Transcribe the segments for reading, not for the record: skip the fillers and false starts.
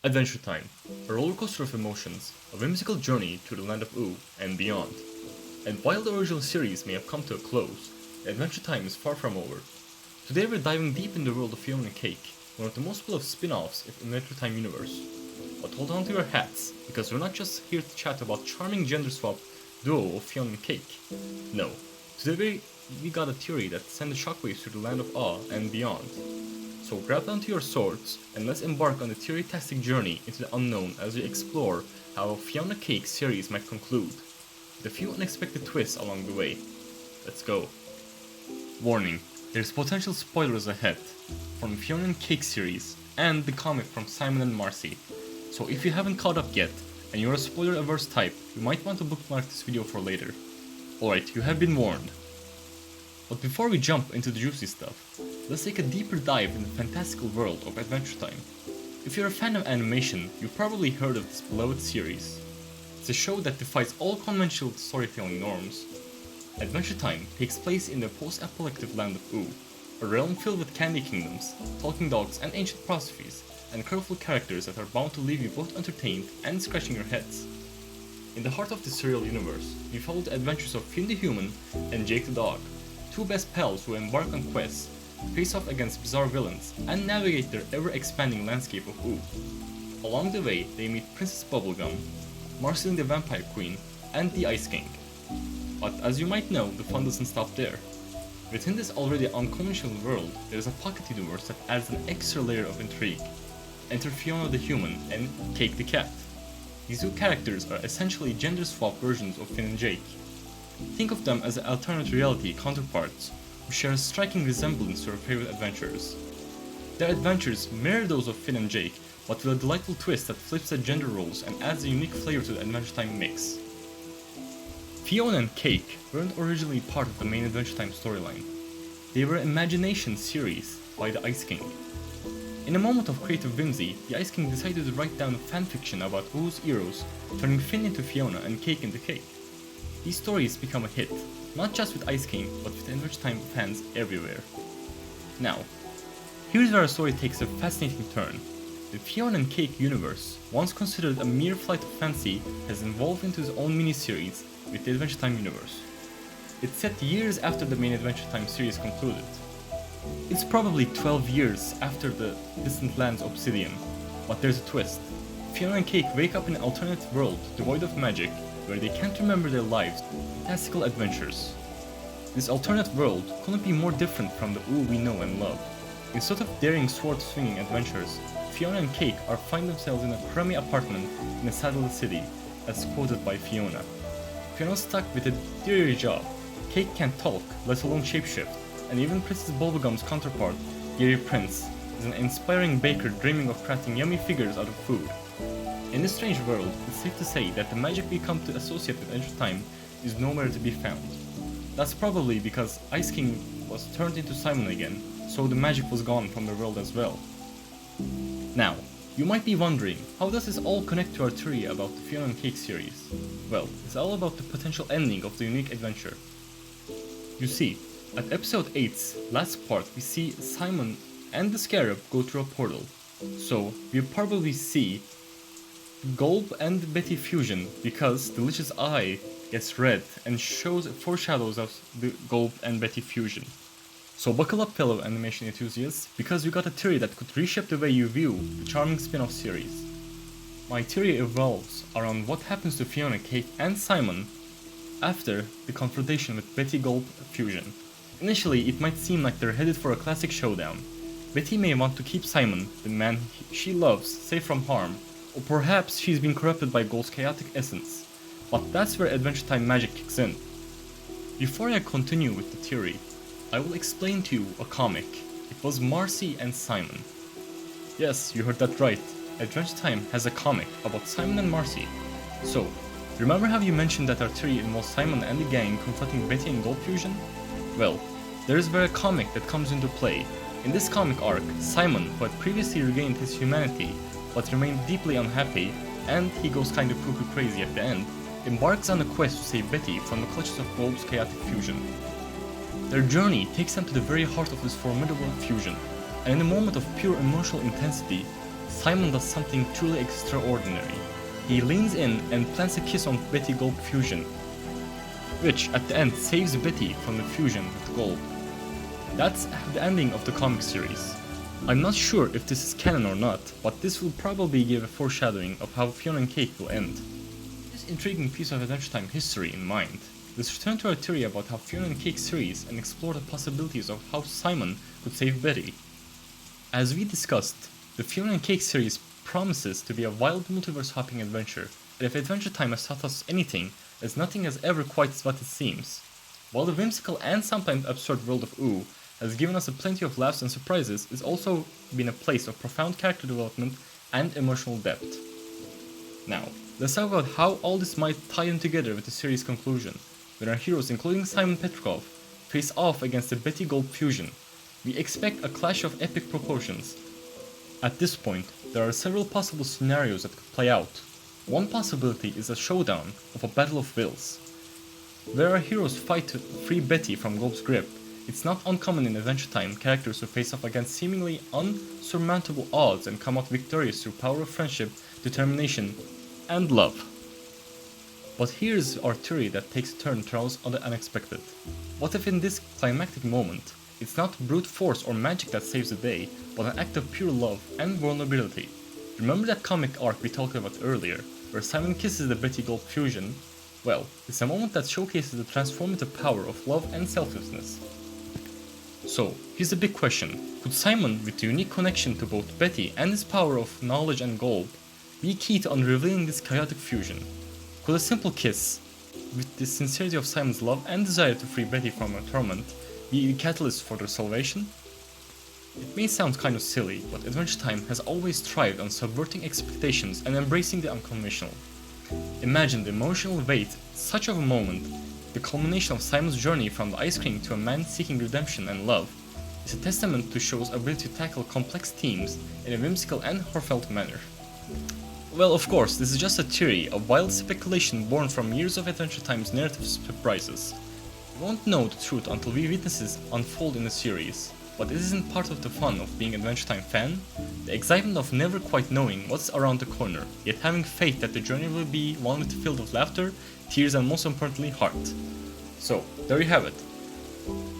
Adventure Time, a rollercoaster of emotions, a whimsical journey to the land of Ooh and beyond. And while the original series may have come to a close, Adventure Time is far from over. Today we're diving deep in the world of Fionna and Cake, one of the most beloved spin-offs of Adventure Time universe. But hold on to your hats, because we're not just here to chat about charming gender swap duo of Fionna and Cake. No, today we got a theory that sends shockwaves through the land of awe and beyond. So grab onto your swords and let's embark on a theory-tastic journey into the unknown as we explore how a Fionna Cake series might conclude, with a few unexpected twists along the way. Let's go. Warning, there's potential spoilers ahead from the Fionna and Cake series and the comic from Simon and Marcy, so if you haven't caught up yet and you're a spoiler-averse type, you might want to bookmark this video for later. Alright, you have been warned. But before we jump into the juicy stuff, let's take a deeper dive in the fantastical world of Adventure Time. If you're a fan of animation, you've probably heard of this beloved series. It's a show that defies all conventional storytelling norms. Adventure Time takes place in the post-apocalyptic land of Ooh, a realm filled with candy kingdoms, talking dogs and ancient philosophies, and colorful characters that are bound to leave you both entertained and scratching your heads. In the heart of this surreal universe, we follow the adventures of Fionn the human and Jake the dog, two best pals who embark on quests, face off against bizarre villains, and navigate their ever-expanding landscape of Ooh. Along the way, they meet Princess Bubblegum, Marceline the Vampire Queen, and the Ice King. But as you might know, the fun doesn't stop there. Within this already unconventional world, there is a pocket universe that adds an extra layer of intrigue. Enter Fionna the human and Cake the cat. These two characters are essentially gender-swap versions of Finn and Jake. Think of them as alternate reality counterparts who share a striking resemblance to our favorite adventures. Their adventures mirror those of Finn and Jake, but with a delightful twist that flips the gender roles and adds a unique flavor to the Adventure Time mix. Fionna and Cake weren't originally part of the main Adventure Time storyline. They were an imagination series by the Ice King. In a moment of creative whimsy, the Ice King decided to write down a fanfiction about Ooh's heroes, turning Finn into Fionna and Cake into Cake. These stories become a hit, not just with Ice King, but with Adventure Time fans everywhere. Now, here's where our story takes a fascinating turn. The Fionna and Cake universe, once considered a mere flight of fancy, has evolved into its own mini-series with the Adventure Time universe. It's set years after the main Adventure Time series concluded. It's probably 12 years after the Distant Lands Obsidian, but there's a twist. Fionna and Cake wake up in an alternate world devoid of magic, where they can't remember their lives, fantastical adventures. This alternate world couldn't be more different from the Ooh we know and love. Instead of daring sword-swinging adventures, Fionna and Cake find themselves in a crummy apartment in a satellite city, as quoted by Fionna. Fionna's stuck with a dreary job, Cake can't talk, let alone shapeshift, and even Princess Bubblegum's counterpart, Gary Prince, is an inspiring baker dreaming of crafting yummy figures out of food. In this strange world, it's safe to say that the magic we come to associate with Adventure Time is nowhere to be found. That's probably because Ice King was turned into Simon again, so the magic was gone from the world as well. Now, you might be wondering, how does this all connect to our theory about the Fionna and Cake series? Well, it's all about the potential ending of the unique adventure. You see, at episode 8's last part we see Simon and the Scarab go through a portal, so we'll probably see Gulp and Betty fusion because Delicious Eye gets red and foreshadows of the Gulp and Betty fusion. So buckle up fellow animation enthusiasts, because we got a theory that could reshape the way you view the charming spin-off series. My theory evolves around what happens to Fionna, Cake and Simon after the confrontation with Betty Gulp fusion. Initially it might seem like they're headed for a classic showdown. Betty may want to keep Simon, the man she loves, safe from harm, or perhaps she's been corrupted by Gulp's chaotic essence. But that's where Adventure Time magic kicks in. Before I continue with the theory, I will explain to you a comic. It was Marcy and Simon. Yes, you heard that right. Adventure Time has a comic about Simon and Marcy. So, remember how you mentioned that our theory involves Simon and the gang confronting Betty and Gulp fusion? Well, there is where a comic that comes into play. In this comic arc, Simon, who had previously regained his humanity, but remained deeply unhappy, and he goes kinda cuckoo crazy at the end, embarks on a quest to save Betty from the clutches of Gulp's chaotic fusion. Their journey takes them to the very heart of this formidable fusion, and in a moment of pure emotional intensity, Simon does something truly extraordinary. He leans in and plants a kiss on Betty Gulp fusion, which at the end saves Betty from the fusion with Gulp. That's the ending of the comic series. I'm not sure if this is canon or not, but this will probably give a foreshadowing of how Fionna and Cake will end. With this intriguing piece of Adventure Time history in mind, let's return to our theory about how Fionna and Cake series and explore the possibilities of how Simon could save Betty. As we discussed, the Fionna and Cake series promises to be a wild multiverse hopping adventure, and if Adventure Time has taught us anything, it's nothing is ever quite what it seems. While the whimsical and sometimes absurd world of Ooh has given us plenty of laughs and surprises, it's also been a place of profound character development and emotional depth. Now, let's talk about how all this might tie in together with the series' conclusion, when our heroes, including Simon Petrikov, face off against the Betty Gulp fusion. We expect a clash of epic proportions. At this point, there are several possible scenarios that could play out. One possibility is a showdown of a battle of wills, where our heroes fight to free Betty from Gulp's grip. It's not uncommon in Adventure Time characters to face off against seemingly unsurmountable odds and come out victorious through power of friendship, determination, and love. But here's our theory that takes a turn towards the unexpected. What if in this climactic moment, it's not brute force or magic that saves the day, but an act of pure love and vulnerability? Remember that comic arc we talked about earlier, where Simon kisses the Betty Gulp fusion? Well, it's a moment that showcases the transformative power of love and selflessness. So, here's the big question. Could Simon, with the unique connection to both Betty and his power of knowledge and Gulp, be key to unrevealing this chaotic fusion? Could a simple kiss, with the sincerity of Simon's love and desire to free Betty from her torment, be the catalyst for their salvation? It may sound kind of silly, but Adventure Time has always thrived on subverting expectations and embracing the unconventional. Imagine the emotional weight such of a moment. The culmination of Simon's journey from the ice cream to a man seeking redemption and love is a testament to show's ability to tackle complex themes in a whimsical and heartfelt manner. Well, of course, this is just a theory, a wild speculation born from years of Adventure Time's narrative surprises. We won't know the truth until we witness it unfold in the series, but it isn't part of the fun of being an Adventure Time fan? The excitement of never quite knowing what's around the corner, yet having faith that the journey will be one with filled with laughter, tears, and most importantly, heart. So, there you have it.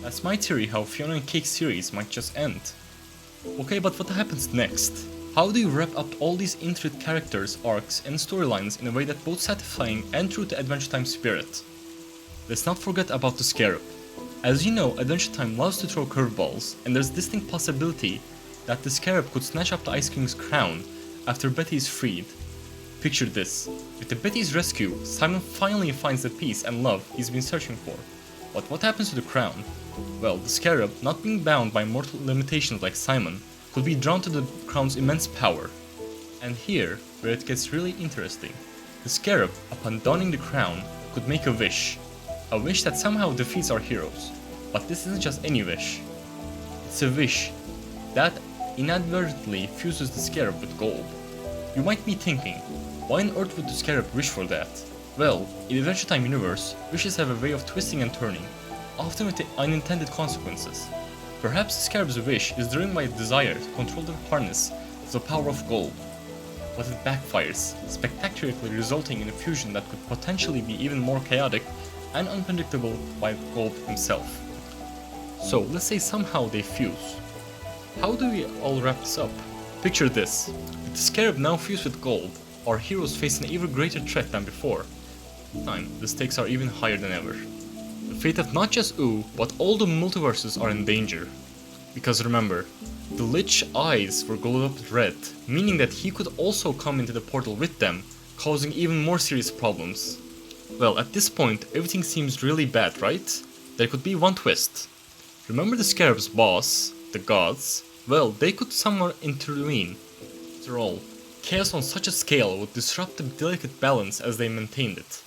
That's my theory how Fionna and Cake series might just end. Okay, but what happens next? How do you wrap up all these intricate characters, arcs, and storylines in a way that's both satisfying and true to Adventure Time spirit? Let's not forget about the Scarab. As you know, Adventure Time loves to throw curveballs, and there's distinct possibility that the Scarab could snatch up the Ice King's crown after Betty is freed. Picture this. With the Betty's rescue, Simon finally finds the peace and love he's been searching for. But what happens to the crown? Well, the Scarab, not being bound by mortal limitations like Simon, could be drawn to the crown's immense power. And here, where it gets really interesting. The Scarab, upon donning the crown, could make a wish that somehow defeats our heroes. But this isn't just any wish. It's a wish that inadvertently fuses the Scarab with gold. You might be thinking, why on earth would the Scarab wish for that? Well, in the Adventure Time universe, wishes have a way of twisting and turning, often with unintended consequences. Perhaps the Scarab's wish is driven by a desire to control the harness of the power of gold, but it backfires, spectacularly resulting in a fusion that could potentially be even more chaotic and unpredictable by Gold himself. So let's say somehow they fuse. How do we all wrap this up? Picture this. With the Scarab now fused with Gold, our heroes face an even greater threat than before. This time, the stakes are even higher than ever. The fate of not just Ooh, but all the multiverses are in danger. Because remember, the Lich's eyes were glowed up with red, meaning that he could also come into the portal with them, causing even more serious problems. Well, at this point, everything seems really bad, right? There could be one twist. Remember the Scarab's boss, the gods? Well, they could somewhere intervene. After all, chaos on such a scale would disrupt the delicate balance as they maintained it.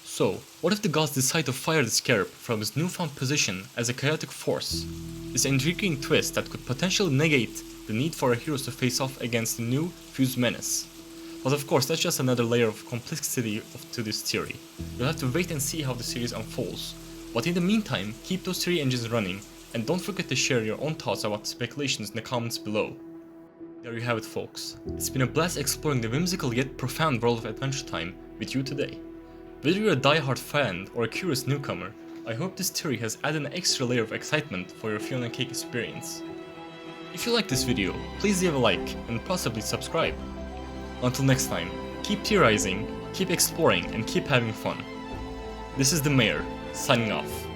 So, what if the gods decide to fire the Scarab from his newfound position as a chaotic force? This intriguing twist that could potentially negate the need for our heroes to face off against the new fused menace. But of course, that's just another layer of complexity to this theory. You'll have to wait and see how the series unfolds. But in the meantime, keep those three engines running, and don't forget to share your own thoughts about the speculations in the comments below. There you have it, folks. It's been a blast exploring the whimsical yet profound world of Adventure Time with you today. Whether you're a die-hard fan or a curious newcomer, I hope this theory has added an extra layer of excitement for your Fionna cake experience. If you like this video, please leave a like and possibly subscribe. Until next time, keep theorizing, keep exploring, and keep having fun. This is the Mayor, signing off.